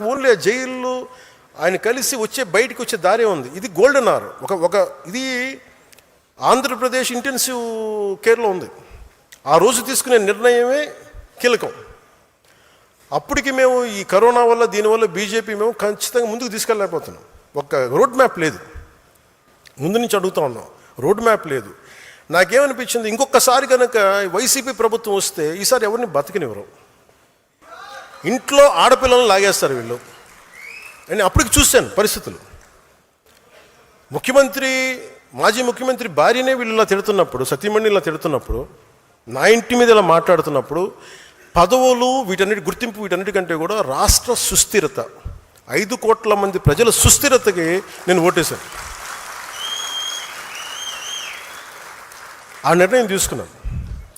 Only జైళ్ళు ఆయన కలిసి బయటికి వచ్చే దారే ఉంది. ఇది గోల్డెన్ అవర్. ఒక ఇది ఆంధ్రప్రదేశ్ ఇంటెన్సివ్ కేర్లో ఉంది. ఆ రోజు తీసుకునే నిర్ణయమే కీలకం. అప్పటికి మేము ఈ కరోనా వల్ల దీనివల్ల బీజేపీ మేము ఖచ్చితంగా ముందుకు తీసుకెళ్ళలేకపోతున్నాం. ఒక రోడ్ మ్యాప్ లేదు. ముందు నుంచి అడుగుతా ఉన్నాం, రోడ్ మ్యాప్ లేదు. నాకేమనిపించింది, ఇంకొకసారి కనుక వైసీపీ ప్రభుత్వం వస్తే ఈసారి ఎవరిని బతికినివ్వరు. ఇంట్లో ఆడపిల్లలను లాగేస్తారు వీళ్ళు. నేను అప్పటికి చూశాను పరిస్థితులు. మాజీ ముఖ్యమంత్రి భార్యనే వీళ్ళు ఇలా తిడుతున్నప్పుడు, సతీమణి ఇలా తిడుతున్నప్పుడు, నా ఇంటి మీద ఇలా మాట్లాడుతున్నప్పుడు, పదవులు వీటన్నిటి గుర్తింపు వీటన్నిటికంటే కూడా రాష్ట్ర సుస్థిరత, 5 కోట్ల మంది ప్రజల సుస్థిరతకి నేను ఓటేశాను. ఆ నిర్ణయం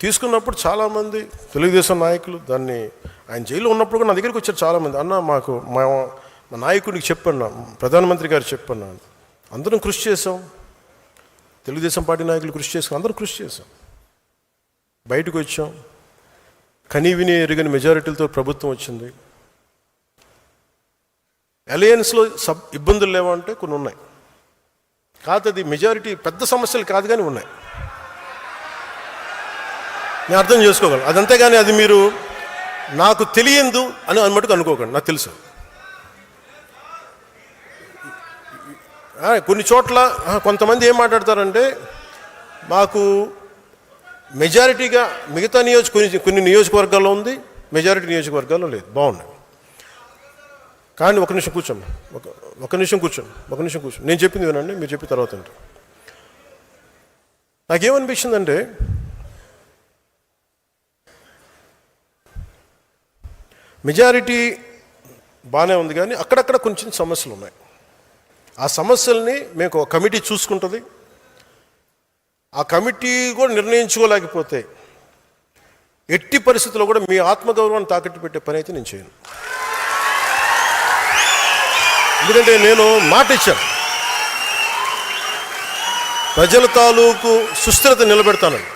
తీసుకున్నప్పుడు చాలామంది తెలుగుదేశం నాయకులు దాన్ని, ఆయన జైల్లో ఉన్నప్పుడు కూడా నా దగ్గరికి వచ్చారు చాలామంది. అన్న మాకు మా నాయకుడికి చెప్పన్నా, ప్రధానమంత్రి గారు చెప్పన్నా. అందరం కృషి చేసాం, తెలుగుదేశం పార్టీ నాయకులు కృషి చేసాం, అందరం కృషి చేసాం, బయటకు వచ్చాం. కనీవిని ఎరుగని మెజారిటీలతో ప్రభుత్వం వచ్చింది. అలయన్స్లో ఇబ్బందులు లేవంటే కొన్ని ఉన్నాయి. కాదు, అది మెజారిటీ పెద్ద సమస్యలు కాదు కానీ ఉన్నాయి. నేను అర్థం చేసుకోగలను. అదంతే కానీ అది మీరు నాకు తెలియదు అని మటుకు అనుకోకండి. నాకు తెలుసు. కొన్ని చోట్ల కొంతమంది ఏం మాట్లాడతారంటే, మాకు మెజారిటీగా మిగతా కొన్ని నియోజకవర్గాల్లో ఉంది, మెజారిటీ నియోజకవర్గాల్లో లేదు. బాగున్నాయి. కానీ ఒక నిమిషం కూర్చోండి, ఒక నిమిషం కూర్చోండి. నేను చెప్పింది వినండి, మీరు చెప్పిన తర్వాత అంటే నాకేమనిపించిందంటే, మెజారిటీ బాగానే ఉంది కానీ అక్కడక్కడ కొంచెం సమస్యలు ఉన్నాయి. ఆ సమస్యల్ని మేము ఒక కమిటీ చూసుకుంటుంది. ఆ కమిటీ కూడా నిర్ణయించుకోలేకపోతే ఎట్టి పరిస్థితుల్లో కూడా మీ ఆత్మగౌరవాన్ని తాకట్టు పెట్టే పని అయితే నేను చేయను. ఎందుకంటే నేను మాట ఇచ్చాను, ప్రజల తాలూకు సుస్థిరత నిలబెడతానని.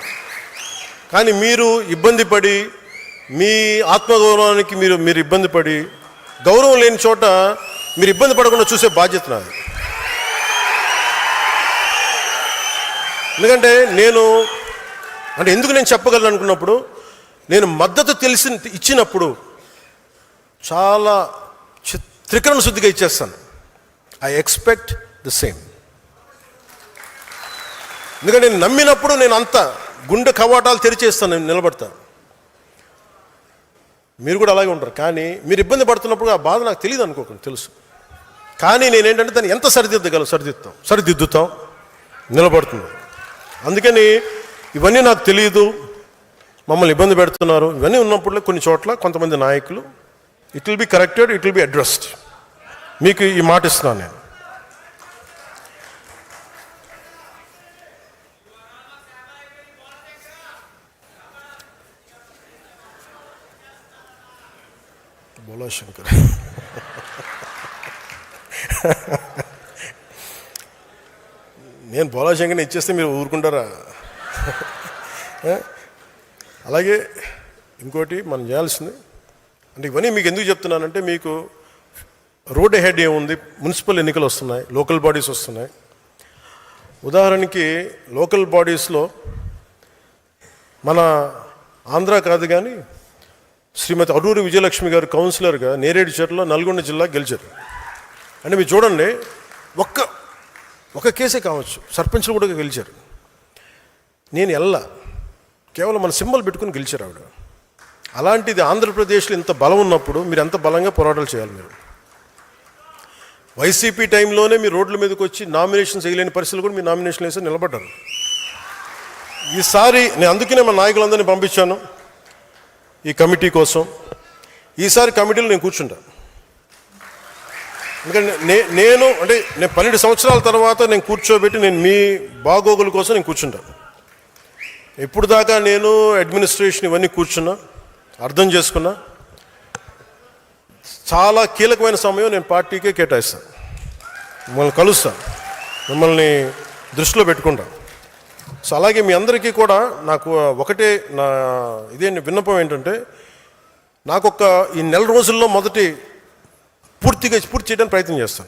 కానీ మీరు ఇబ్బంది పడి, మీ ఆత్మగౌరవానికి మీరు ఇబ్బంది పడి, గౌరవం లేని చోట మీరు ఇబ్బంది పడకుండా చూసే బాధ్యత నాది. ఎందుకంటే ఎందుకు నేను చెప్పగలను అనుకున్నప్పుడు, నేను మద్దతు ఇచ్చినప్పుడు చాలా త్రికరణ శుద్ధిగా ఇచ్చేస్తాను. I expect the same. ఎందుకంటే నేను నమ్మినప్పుడు నేను అంత గుండె కవాటాలు తెరిచేస్తాను, నేను నిలబడతాను. మీరు కూడా అలాగే ఉంటారు. కానీ మీరు ఇబ్బంది పడుతున్నప్పుడు ఆ బాధ నాకు తెలియదు అనుకోకండి, తెలుసు. కానీ నేనేంటంటే దాన్ని ఎంత సరిదిద్దుతాం, నిలబడుతుంది. అందుకని ఇవన్నీ నాకు తెలియదు, మమ్మల్ని ఇబ్బంది పెడుతున్నారు, ఇవన్నీ ఉన్నప్పుడు కొన్ని చోట్ల కొంతమంది నాయకులు, it will be corrected, it will be addressed. మీకు ఈ మాట ఇస్తున్నాను నేను. బోలా శంకర్. నేను బోలా శంకర్ని ఇచ్చేస్తే మీరు ఊరుకుంటారా? అలాగే ఇంకోటి మనం చేయాల్సింది అంటే, ఇవన్నీ మీకు ఎందుకు చెప్తున్నానంటే, మీకు రోడ్ హెడ్ ఏముంది, మున్సిపల్ ఎన్నికలు వస్తున్నాయి, లోకల్ బాడీస్ వస్తున్నాయి. ఉదాహరణకి లోకల్ బాడీస్లో మన ఆంధ్ర కాదు కానీ శ్రీమతి అడూరి విజయలక్ష్మి గారు కౌన్సిలర్గా నేరేడుచర్ల నల్గొండ జిల్లా గెలిచారు. అంటే మీరు చూడండి, ఒక కేసే కావచ్చు, సర్పంచ్లు కూడా గెలిచారు. నేను కేవలం మన సింబల్ పెట్టుకుని గెలిచారు ఆవిడ. అలాంటిది ఆంధ్రప్రదేశ్లో ఇంత బలం ఉన్నప్పుడు మీరు ఎంత బలంగా పోరాటాలు చేయాలి. మీరు వైసీపీ టైంలోనే మీరు రోడ్ల మీదకి వచ్చి నామినేషన్స్ వేయలేని పరిస్థితులు కూడా మీరు నామినేషన్ వేసి నిలబడ్డారు. ఈసారి నేను అందుకనే మా నాయకులందరినీ పంపించాను ఈ కమిటీ కోసం. ఈసారి కమిటీలో నేను కూర్చుంటాను. ఎందుకంటే నేను 12 సంవత్సరాల తర్వాత నేను కూర్చోబెట్టి నేను మీ బాగోగుల కోసం నేను కూర్చుంటాను. ఇప్పుడు దాకా నేను అడ్మినిస్ట్రేషన్ ఇవన్నీ కూర్చున్నా, అర్థం చేసుకున్నా. చాలా కీలకమైన సమయం నేను పార్టీకే కేటాయిస్తాను, మిమ్మల్ని కలుస్తాను, మిమ్మల్ని దృష్టిలో పెట్టుకుంటాను. సో అలాగే మీ అందరికీ కూడా నాకు ఒకటే విన్నపం ఏంటంటే, ఈ నెల రోజుల్లో మొదటి పూర్తి చేయడానికి ప్రయత్నం చేస్తాం.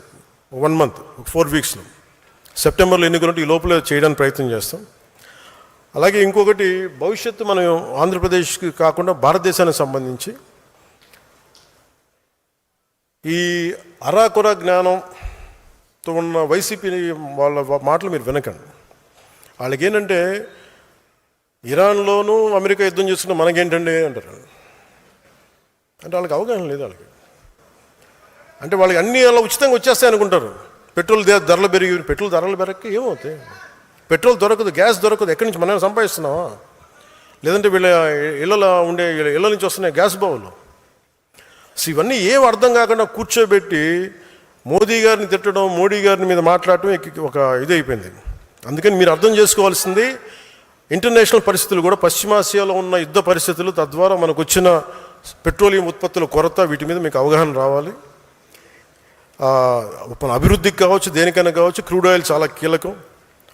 1 month 4 weeksలో సెప్టెంబర్లో ఎన్నికలు ఈ లోపల చేయడానికి ప్రయత్నం చేస్తాం. అలాగే ఇంకొకటి, భవిష్యత్తు మనం ఆంధ్రప్రదేశ్కి కాకుండా భారతదేశానికి సంబంధించి ఈ అరాకొర జ్ఞానంతో ఉన్న వైసీపీ వాళ్ళ మాటలు మీరు వినకండి. వాళ్ళకి ఏంటంటే ఇరాన్లోనూ అమెరికా యుద్ధం చేస్తున్న మనకేంటండి అంటారు. అంటే వాళ్ళకి అవగాహన లేదు. వాళ్ళకి అంటే వాళ్ళకి అన్నీ అలా ఉచితంగా వచ్చేస్తాయి అనుకుంటారు. పెట్రోల్ ధరలు పెరగక ఏమవుతాయి? పెట్రోల్ దొరకదు, గ్యాస్ దొరకదు. ఎక్కడి నుంచి మనం సంపాదిస్తున్నావా? లేదంటే వీళ్ళ ఇళ్ళ నుంచి వస్తున్నాయి గ్యాస్ బావులు. సో ఇవన్నీ ఏం అర్థం కాకుండా కూర్చోబెట్టి మోదీ గారిని తిట్టడం, మోడీ గారిని మీద మాట్లాడటం ఒక ఇది అయిపోయింది. అందుకని మీరు అర్థం చేసుకోవాల్సింది, ఇంటర్నేషనల్ పరిస్థితులు కూడా పశ్చిమాసియాలో ఉన్న యుద్ధ పరిస్థితులు, తద్వారా మనకు వచ్చిన పెట్రోలియం ఉత్పత్తుల కొరత, వీటి మీద మీకు అవగాహన రావాలి. అభివృద్ధికి కావచ్చు, దేనికైనా కావచ్చు, క్రూడ్ ఆయిల్ చాలా కీలకం.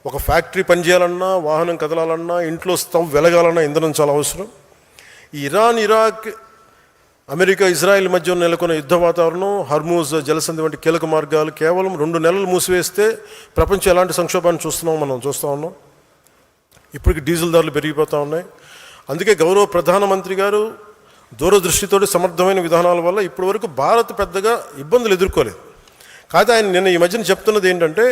ఒక ఫ్యాక్టరీ పనిచేయాలన్నా, వాహనం కదలాలన్నా, ఇంట్లో స్టవ్ వెలగాలన్నా ఇంధనం చాలా అవసరం. ఈ ఇరాన్, ఇరాక్, అమెరికా, ఇజ్రాయెల్ మధ్య నెలకొన్న యుద్ధ వాతావరణం, హర్మూజ్ జలసంధి వంటి కీలక మార్గాలు కేవలం 2 నెలలు మూసివేస్తే ప్రపంచం ఎలాంటి సంక్షోభాన్ని మనం చూస్తూ ఉన్నాం. ఇప్పటికి డీజిల్ ధరలు పెరిగిపోతూ ఉన్నాయి. అందుకే గౌరవ ప్రధానమంత్రి గారు దూరదృష్టితో సమర్థమైన విధానాల వల్ల ఇప్పటి వరకు భారత్ పెద్దగా ఇబ్బందులు ఎదుర్కోలేదు. కాదు, ఆయన నిన్న ఈ మధ్యన చెప్తున్నది ఏంటంటే,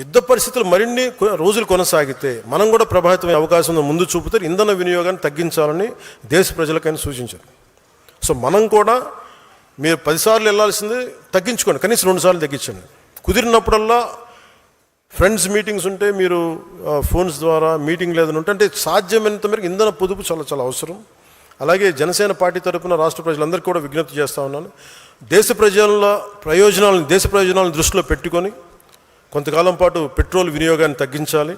యుద్ధ పరిస్థితులు మరిన్ని రోజులు కొనసాగితే మనం కూడా ప్రభావితమయ్యే అవకాశం ముందు చూపుతారు. ఇంధన వినియోగాన్ని తగ్గించాలని దేశ ప్రజలకైనా సూచించారు. సో మనం కూడా మీరు 10 సార్లు వెళ్ళాల్సింది తగ్గించుకోండి, కనీసం 2 సార్లు తగ్గించండి. కుదిరినప్పుడల్లా ఫ్రెండ్స్ మీటింగ్స్ ఉంటే మీరు ఫోన్స్ ద్వారా మీటింగ్ లేదని ఉంటే, అంటే సాధ్యమైనంత మేరకు ఇంధన పొదుపు చాలా చాలా అవసరం. అలాగే జనసేన పార్టీ తరపున రాష్ట్ర ప్రజలందరికీ కూడా విజ్ఞప్తి చేస్తూ ఉన్నాను, దేశ ప్రయోజనాలను దృష్టిలో పెట్టుకొని కొంతకాలం పాటు పెట్రోల్ వినియోగాన్ని తగ్గించాలి.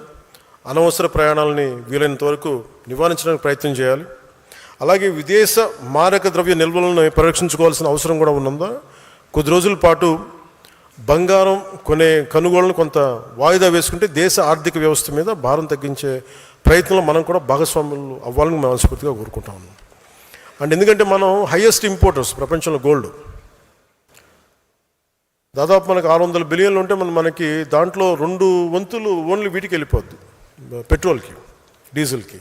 అనవసర ప్రయాణాలని వీలైనంత వరకు నివారించడానికి ప్రయత్నం చేయాలి. అలాగే విదేశ మారక ద్రవ్య నిల్వలను పరిరక్షించుకోవాల్సిన అవసరం కూడా ఉన్నదా. కొద్ది రోజుల పాటు బంగారం కొనుగోళ్ళను కొంత వాయిదా వేసుకుంటే దేశ ఆర్థిక వ్యవస్థ మీద భారం తగ్గించే ప్రయత్నంలో మనం కూడా భాగస్వాములు అవ్వాలని మనస్ఫూర్తిగా కోరుకుంటా ఉన్నాం. అండ్ ఎందుకంటే మనం హైయెస్ట్ ఇంపోర్టర్స్ ప్రపంచంలో గోల్డ్. దాదాపు మనకు 600 బిలియన్లు ఉంటే మనకి దాంట్లో 2 వంతులు ఓన్లీ వీటికి వెళ్ళిపోద్ది, పెట్రోల్కి, డీజిల్కి.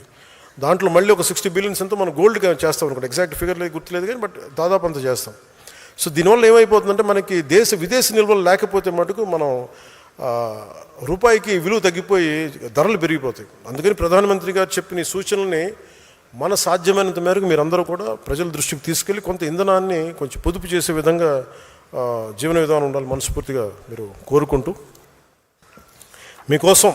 దాంట్లో మళ్ళీ ఒక 60 బిలియన్స్ అంతా మనం గోల్డ్గా చేస్తాం అనుకోండి. ఎగ్జాక్ట్ ఫిగర్ గుర్తులేదు కానీ, బట్ దాదాపు అంత చేస్తాం. సో దీనివల్ల ఏమైపోతుందంటే, మనకి విదేశీ నిల్వలు లేకపోతే మటుకు మనం రూపాయికి విలువ తగ్గిపోయి ధరలు పెరిగిపోతాయి. అందుకని ప్రధానమంత్రి గారు చెప్పిన ఈ సూచనల్ని మన సాధ్యమైనంత మేరకు మీరందరూ కూడా ప్రజల దృష్టికి తీసుకెళ్ళి కొంత ఇంధనాన్ని కొంచెం పొదుపు చేసే విధంగా జీవన విధానం ఉండాలి మనస్ఫూర్తిగా మీరు కోరుకుంటూ, మీకోసం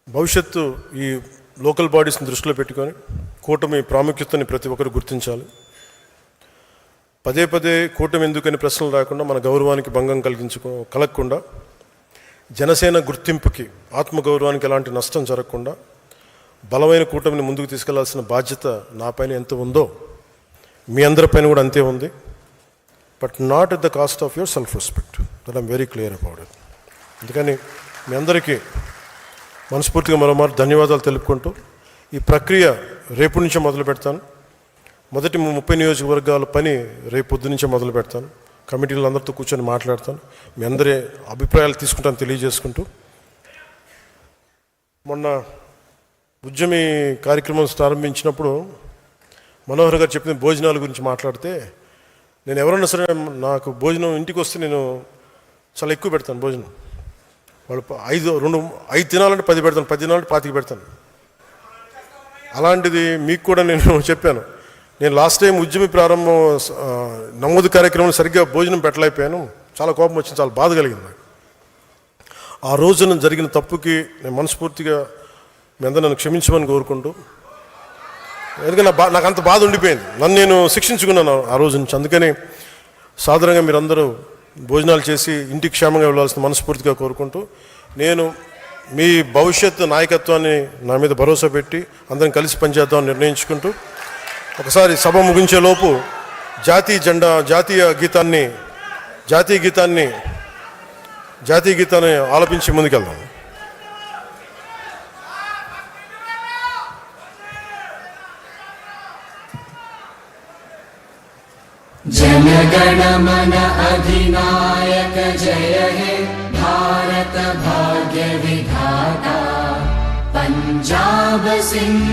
భవిష్యత్తు ఈ లోకల్ బాడీస్ని దృష్టిలో పెట్టుకొని కూటమి ప్రాముఖ్యతని ప్రతి ఒక్కరు గుర్తించాలి. పదే కూటమి ఎందుకని ప్రశ్నలు రాకుండా, మన గౌరవానికి భంగం కలగకుండా, జనసేన గుర్తింపుకి, ఆత్మగౌరవానికి ఎలాంటి నష్టం జరగకుండా బలమైన కూటమిని ముందుకు తీసుకెళ్లాల్సిన బాధ్యత నా పైన ఎంత ఉందో మీ అందరిపైన కూడా అంతే ఉంది. But not at the cost of your self respect. That I'm very clear about it. అందుకని మీ అందరికీ మనస్ఫూర్తిగా మరోమారు ధన్యవాదాలు తెలుపుకుంటూ, ఈ ప్రక్రియ రేపు నుంచే మొదలు పెడతాను. మొదటి 30 నియోజకవర్గాల పని రేపు పొద్దు నుంచే మొదలు పెడతాను. కమిటీలు అందరితో కూర్చొని మాట్లాడతాను. మీ అందరి అభిప్రాయాలు తీసుకుంటాను తెలియజేసుకుంటూ, మొన్న ఉద్యమి కార్యక్రమం ప్రారంభించినప్పుడు మనోహర్ గారు చెప్పిన భోజనాల గురించి మాట్లాడితే, నేను ఎవరన్నా సరే నాకు భోజనం ఇంటికి వస్తే నేను చాలా ఎక్కువ పెడతాను భోజనం. వాళ్ళు 5 తినాలంటే 10 పెడతాను, 10 తినాలంటే 25 పెడతాను. అలాంటిది మీకు కూడా నేను చెప్పాను. నేను లాస్ట్ టైం ఉద్యమి ప్రారంభం నమోదు కార్యక్రమంలో సరిగ్గా భోజనం పెట్టలేకపోయాను. చాలా కోపం వచ్చింది, చాలా బాధ కలిగింది నాకు. ఆ రోజున జరిగిన తప్పుకి నేను మనస్ఫూర్తిగా మీ అందరూ నన్ను క్షమించమని కోరుకుంటూ, ఎందుకంటే నాకు అంత బాధ ఉండిపోయింది, నన్ను నేను శిక్షించుకున్నాను ఆ రోజు నుంచి. అందుకని సాధారణంగా మీరందరూ భోజనాలు చేసి ఇంటికి క్షేమంగా వెళ్ళాల్సిన మనస్ఫూర్తిగా కోరుకుంటూ, నేను మీ భవిష్యత్తు నాయకత్వాన్ని నా మీద భరోసా పెట్టి అందరం కలిసి పనిచేద్దామని నిర్ణయించుకుంటూ, ఒకసారి సభ ముగించేలోపు జాతీయ గీతాన్ని జాతీయ గీతాన్ని ఆలపించి ముందుకెళ్దాం. जनगण मन अधिनायक जय हे भारत भाग्य विधाता पंजाब सिंध